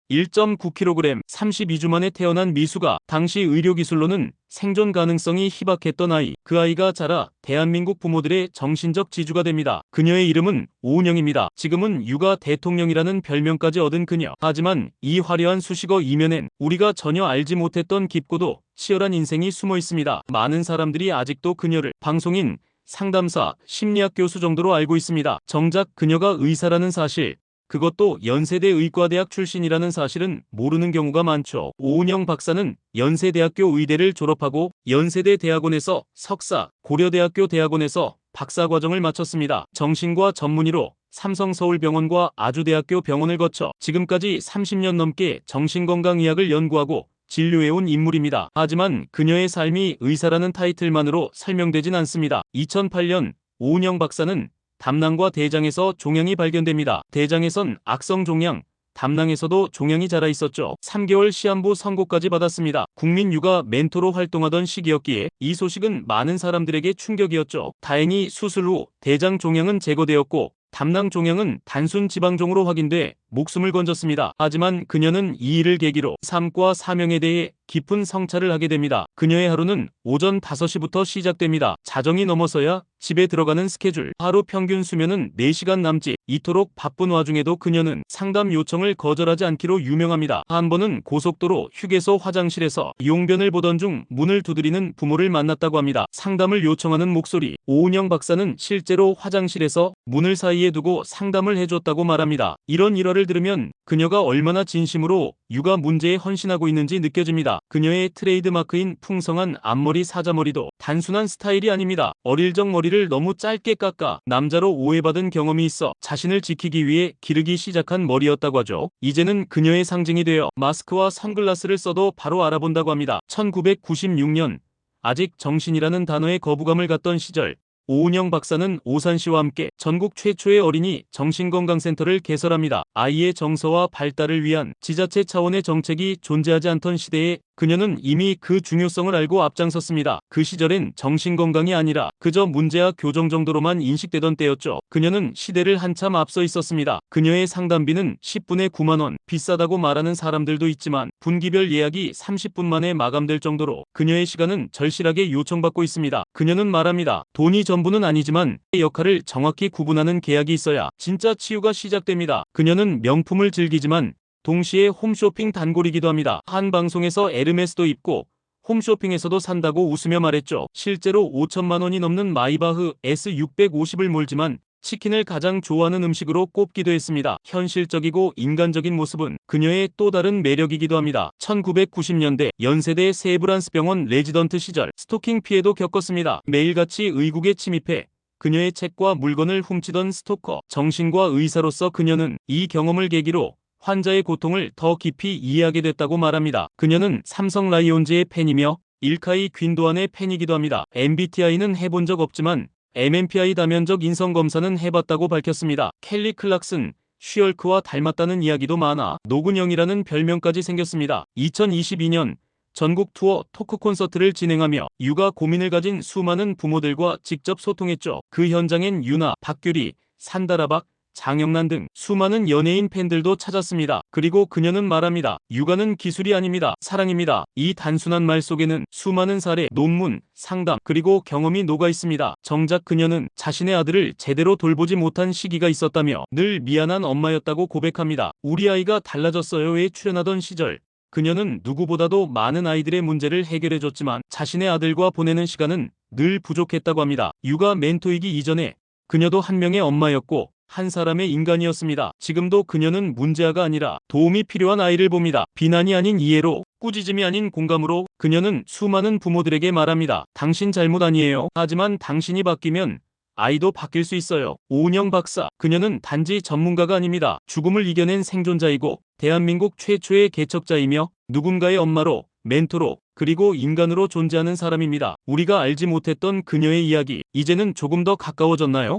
1.9kg, 32주 만에 태어난 미수가 당시 의료기술로는 생존 가능성이 희박했던 아이. 그 아이가 자라 대한민국 부모들의 정신적 지주가 됩니다. 그녀의 이름은 오은영입니다. 지금은 육아 대통령이라는 별명까지 얻은 그녀. 하지만 이 화려한 수식어 이면엔 우리가 전혀 알지 못했던 깊고도 치열한 인생이 숨어 있습니다. 많은 사람들이 아직도 그녀를 방송인, 상담사, 심리학 교수 정도로 알고 있습니다. 정작 그녀가 의사라는 사실, 그것도 연세대 의과대학 출신이라는 사실은 모르는 경우가 많죠. 오은영 박사는 연세대학교 의대를 졸업하고 연세대 대학원에서 석사, 고려대학교 대학원에서 박사 과정을 마쳤습니다. 정신과 전문의로 삼성서울병원과 아주대학교 병원을 거쳐 지금까지 30년 넘게 정신건강의학을 연구하고 진료해온 인물입니다. 하지만 그녀의 삶이 의사라는 타이틀만으로 설명되진 않습니다. 2008년 오은영 박사는 담낭과 대장에서 종양이 발견됩니다. 대장에선 악성 종양, 담낭에서도 종양이 자라 있었죠. 3개월 시한부 선고까지 받았습니다. 국민육아 멘토로 활동하던 시기였기에 이 소식은 많은 사람들에게 충격이었죠. 다행히 수술 후 대장 종양은 제거되었고 담낭 종양은 단순 지방종으로 확인돼 목숨을 건졌습니다. 하지만 그녀는 이 일을 계기로 삶과 사명에 대해 깊은 성찰을 하게 됩니다. 그녀의 하루는 오전 5시부터 시작됩니다. 자정이 넘어서야 집에 들어가는 스케줄. 하루 평균 수면은 4시간 남짓. 이토록 바쁜 와중에도 그녀는 상담 요청을 거절하지 않기로 유명합니다. 한 번은 고속도로 휴게소 화장실에서 용변을 보던 중 문을 두드리는 부모를 만났다고 합니다. 상담을 요청하는 목소리. 오은영 박사는 실제로 화장실에서 문을 사이에 두고 상담을 해줬다고 말합니다. 이런 일화를 들으면 그녀가 얼마나 진심으로 육아 문제에 헌신하고 있는지 느껴집니다. 그녀의 트레이드마크인 풍성한 앞머리 사자머리도 단순한 스타일이 아닙니다. 어릴 적 머리를 너무 짧게 깎아 남자로 오해받은 경험이 있어 자신을 지키기 위해 기르기 시작한 머리였다고 하죠. 이제는 그녀의 상징이 되어 마스크와 선글라스를 써도 바로 알아본다고 합니다. 1996년 아직 정신이라는 단어에 거부감을 갖던 시절, 오은영 박사는 오산시와 함께 전국 최초의 어린이 정신건강센터를 개설합니다. 아이의 정서와 발달을 위한 지자체 차원의 정책이 존재하지 않던 시대에 그녀는 이미 그 중요성을 알고 앞장섰습니다. 그 시절엔 정신건강이 아니라 그저 문제와 교정 정도로만 인식되던 때였죠. 그녀는 시대를 한참 앞서 있었습니다. 그녀의 상담비는 10분에 9만 원, 비싸다고 말하는 사람들도 있지만 분기별 예약이 30분 만에 마감될 정도로 그녀의 시간은 절실하게 요청받고 있습니다. 그녀는 말합니다. 돈이 전부는 아니지만 내 역할을 정확히 구분하는 계약이 있어야 진짜 치유가 시작됩니다. 그녀는 명품을 즐기지만 동시에 홈쇼핑 단골이기도 합니다. 한 방송에서 에르메스도 입고 홈쇼핑에서도 산다고 웃으며 말했죠. 실제로 5천만 원이 넘는 마이바흐 S650을 몰지만 치킨을 가장 좋아하는 음식으로 꼽기도 했습니다. 현실적이고 인간적인 모습은 그녀의 또 다른 매력이기도 합니다. 1990년대 연세대 세브란스 병원 레지던트 시절 스토킹 피해도 겪었습니다. 매일같이 의국에 침입해 그녀의 책과 물건을 훔치던 스토커. 정신과 의사로서 그녀는 이 경험을 계기로 환자의 고통을 더 깊이 이해하게 됐다고 말합니다. 그녀는 삼성 라이온즈의 팬이며 일카이 귄도안의 팬이기도 합니다. MBTI는 해본 적 없지만 MMPI 다면적 인성검사는 해봤다고 밝혔습니다. 켈리 클락슨, 쉬얼크와 닮았다는 이야기도 많아 노근영이라는 별명까지 생겼습니다. 2022년 전국 투어 토크 콘서트를 진행하며 육아 고민을 가진 수많은 부모들과 직접 소통했죠. 그 현장엔 유나, 박규리, 산다라박, 장영란 등 수많은 연예인 팬들도 찾았습니다. 그리고 그녀는 말합니다. 육아는 기술이 아닙니다. 사랑입니다. 이 단순한 말 속에는 수많은 사례, 논문, 상담, 그리고 경험이 녹아 있습니다. 정작 그녀는 자신의 아들을 제대로 돌보지 못한 시기가 있었다며 늘 미안한 엄마였다고 고백합니다. 우리 아이가 달라졌어요에 출연하던 시절 그녀는 누구보다도 많은 아이들의 문제를 해결해줬지만 자신의 아들과 보내는 시간은 늘 부족했다고 합니다. 육아 멘토이기 이전에 그녀도 한 명의 엄마였고 한 사람의 인간이었습니다. 지금도 그녀는 문제아가 아니라 도움이 필요한 아이를 봅니다. 비난이 아닌 이해로, 꾸짖음이 아닌 공감으로 그녀는 수많은 부모들에게 말합니다. 당신 잘못 아니에요. 하지만 당신이 바뀌면 아이도 바뀔 수 있어요. 오은영 박사. 그녀는 단지 전문가가 아닙니다. 죽음을 이겨낸 생존자이고 대한민국 최초의 개척자이며 누군가의 엄마로, 멘토로, 그리고 인간으로 존재하는 사람입니다. 우리가 알지 못했던 그녀의 이야기, 이제는 조금 더 가까워졌나요?